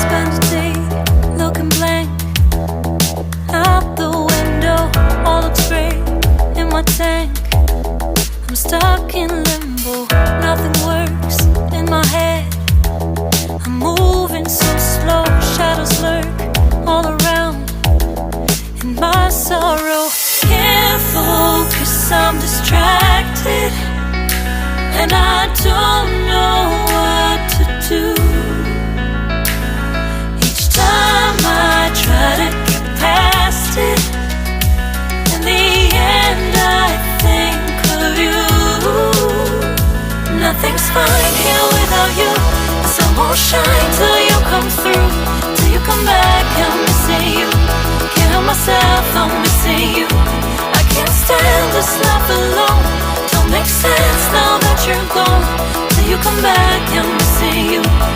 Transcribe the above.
Spend a day looking blank out the window, all looks great in my tank. I'm stuck in limbo, nothing works in my head. I'm moving so slow, shadows lurk all around. In my sorrow, can't focus, I'm distracted, and I don't know what to do. Each time I try to get past it, in the end I think of you. Nothing's fine here without you. The sun won't shine till you come through. Till you come back, I'm missing you. Can't help myself, I'm missing you. I can't stand this life alone. Don't make sense now that you're gone. Till you come back, I'm missing you.